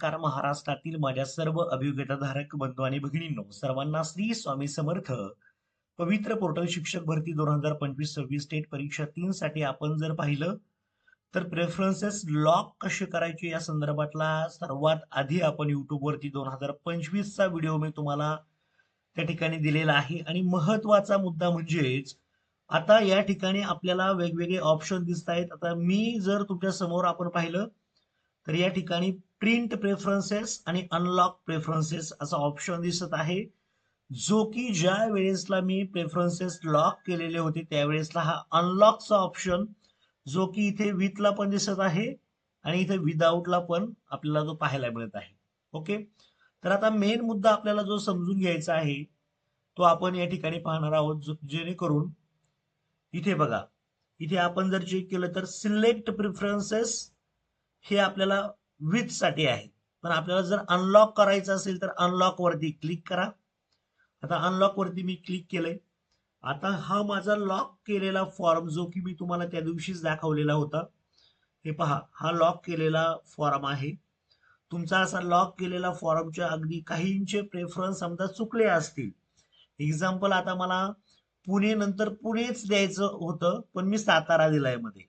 नमस्कार महाराष्ट्रातील माझ्या सर्व अभियोग्यताधारक बंधू आणि भगिनींनो, सर्वांना श्री स्वामी समर्थ. पवित्र पोर्टल शिक्षक भरती 2025-26 स्टेट परीक्षा 3 साठी आपण जर पाहिलं तर प्रेफरन्सेस लॉक कसे करायचे या संदर्भातला सर्वात आधी आपण युट्यूबवरती 2025चा व्हिडिओ मी तुम्हाला त्या ठिकाणी दिलेला आहे. आणि महत्वाचा मुद्दा म्हणजेच आता या ठिकाणी आपल्याला वेगवेगळे ऑप्शन दिसत आहेत. आता मी जर तुमच्या समोर आपण पाहिलं तर या ठिकाणी प्रिंट प्रेफरन्सेस आणि अनलॉक प्रेफरन्सेस असा ऑप्शन दिसत आहे, जो की ज्या वेळेसला मी प्रेफरन्सेस लॉक केलेले होते त्यावेळेसला हा अनलॉकचा ऑप्शन जो की इथे विथला पण दिसत आहे आणि इथे विदाऊटला पण आपल्याला तो पाहायला मिळत आहे. ओके, तर आता मेन मुद्दा आपल्याला जो समजून घ्यायचा आहे तो आपण या ठिकाणी पाहणार आहोत, जेणेकरून इथे बघा, इथे आपण जर चेक केलं तर सिलेक्ट प्रेफरन्सेस हे आपल्याला विथ साठी आहे, पण आपल्याला जर अनलॉक करायचं असेल तर अनलॉक वरती क्लिक करा. आता अनलॉक वरती मी क्लिक केलंय. आता हा माझा लॉक केलेला फॉर्म जो की मी तुम्हाला त्या दिवशीच दाखवलेला होता, हे पहा, हा लॉक केलेला फॉर्म आहे. तुमचा असा लॉक केलेला फॉर्मच्या अगदी काहींचे प्रेफरन्स समजा चुकले असतील. एक्झाम्पल, आता मला पुणे नंतर पुणेच द्यायचं होतं, पण मी सातारा दिलाय मध्ये.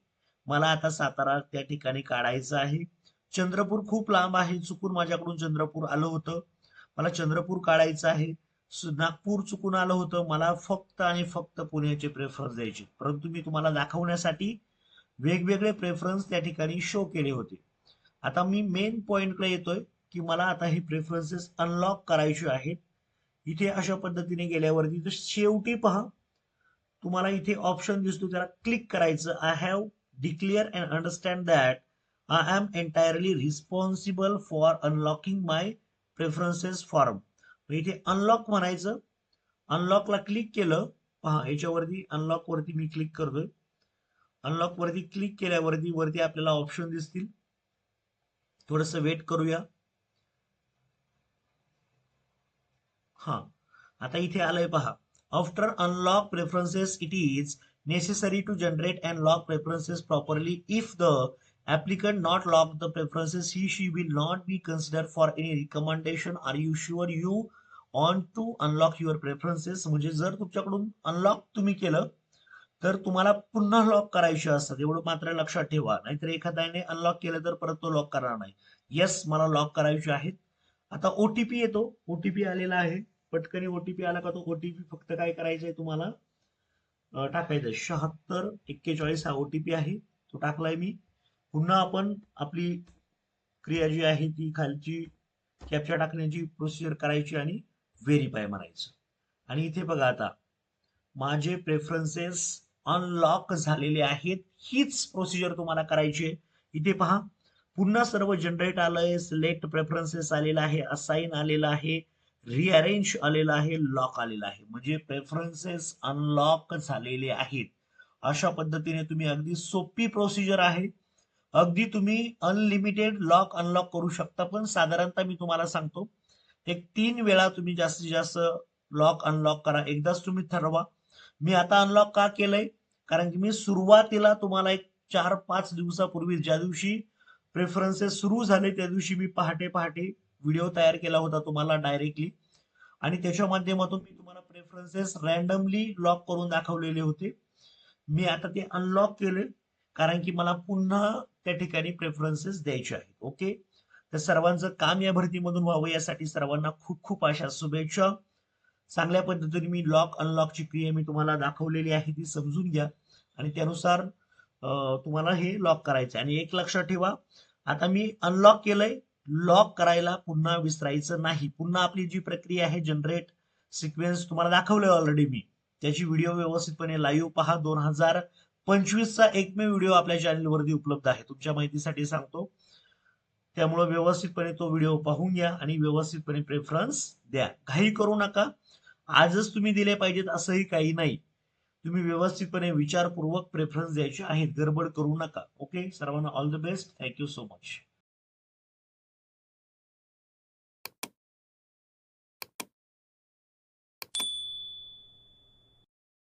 मला आता सातारा त्या ठिकाणी काढायचं आहे. चंद्रपूर खूप लांब आहे, चुकून माझ्याकडून चंद्रपूर आलं होतं, मला चंद्रपूर काढायचं आहे. नागपूर चुकून आलं होतं, मला फक्त आणि फक्त पुण्याचे प्रेफरन्स द्यायचे. परंतु मी तुम्हाला दाखवण्यासाठी वेगवेगळे प्रेफरन्स त्या ठिकाणी शो केले होते. आता मी मेन पॉइंटकडे येतोय की मला आता हे प्रेफरन्सेस अनलॉक करायचे आहेत. इथे अशा पद्धतीने गेल्यावरती तर शेवटी पहा, तुम्हाला इथे ऑप्शन दिसतो, त्याला क्लिक करायचं. I have declare and understand that I am entirely responsible for unlocking my preferences form. इथे अनलॉक म्हणायचं. अनलॉकला क्लिक केलं, पहा याच्यावरती अनलॉक वरती मी क्लिक करतोय. अनलॉक वरती क्लिक केल्यावरती वरती आपल्याला ऑप्शन दिसतील. थोडस वेट करूया. हा, आता इथे आलंय पहा, after unlock preferences it is necessary to generate and lock preferences properly. If the applicant not lock the preferences, he she will not be considered for any recommendation. Are you sure you want to unlock your preferences? म्हणजे जर तुमच्याकडून unlock तुम्ही केलं तर तुम्हाला पुन्हा lock करायचे असतात, एवढं मात्र लक्षात ठेवा. नाहीतर एखाद्याने अनलॉक केलं तर परत तो लॉक करणार नाही. येस, मला लॉक करायचे आहेत. आता ओटीपी येतो, ओटीपी आलेला आहे. पटकन ओटीपी आला का तो ओटीपी फक्त काय करायचंय तुम्हाला टाकायचं. 7641 हा ओटीपी आहे, तो टाकलाय मी. पुन्हा आपण आपली क्रिया जी आहे ती खालची कॅप्चा टाकण्याची प्रोसिजर करायची आणि व्हेरीफाय मारायचं. आणि इथे बघा, आता माझे प्रेफरन्सेस अनलॉक झालेले आहेत. हीच प्रोसिजर तुम्हाला करायची आहे. इथे पहा, पुन्हा सर्व जनरेट आलंय, सिलेक्ट प्रेफरन्सेस आलेला आहे, असाइन आलेला आहे, रिअरेंज आलेला आहे, लॉक आलेला आहे. म्हणजे प्रेफरन्सेस अनलॉक झालेले आहेत. अशा पद्धतीने तुम्ही अगदी सोपी प्रोसिजर आहे, अगदी तुम्ही अनलिमिटेड लॉक अनलॉक करू शकता. पण साधारणतः मी तुम्हाला सांगतो, एक 3 वेळा तुम्ही जास्तीत जास्त लॉक अनलॉक करा. एकदाच तुम्ही ठरवा. मी आता अनलॉक का केलंय, कारण की मी सुरुवातीला तुम्हाला एक 4-5 दिवसापूर्वी ज्या दिवशी प्रेफरन्सेस सुरू झाले त्या दिवशी मी पहाटे पहाटे व्हिडिओ तयार केला होता तुम्हाला डायरेक्टली, आणि त्याच्या माध्यमातून मी तुम्हाला प्रेफरन्सेस रॅन्डमली लॉक करून दाखवलेले होते. मी आता ते अनलॉक केले कारण की मला पुन्हा त्या ठिकाणी प्रेफरन्सेस द्यायचे आहेत. ओके, तर सर्वांचं काम या भरतीमधून व्हावं यासाठी सर्वांना खूप खूप अशा शुभेच्छा. चांगल्या पद्धतीने मी लॉक अनलॉकची क्रिया मी तुम्हाला दाखवलेली आहे, ती समजून घ्या आणि त्यानुसार तुम्हाला हे लॉक करायचं. आणि एक लक्षात ठेवा, आता मी अनलॉक केलंय, लॉक करायला पुन्हा विसरायचं नाही. पुन्हा आपली जी प्रक्रिया आहे, जनरेट सिक्वेन्स तुम्हाला दाखवलंय ऑलरेडी मी, त्याची व्हिडिओ व्यवस्थितपणे लाईव्ह पहा. 2025चा एकमेव व्हिडिओ आपल्या चॅनलवरती उपलब्ध आहे, तुमच्या माहितीसाठी सांगतो. त्यामुळे व्यवस्थितपणे तो व्हिडिओ पाहून घ्या आणि व्यवस्थितपणे प्रेफरन्स द्या. घाई करू नका. आजच तुम्ही दिले पाहिजेत असंही काही नाही. तुम्ही व्यवस्थितपणे विचारपूर्वक प्रेफरन्स द्यायचे आहेत, गडबड करू नका. ओके, सर्वांना all the best. Thank you so much.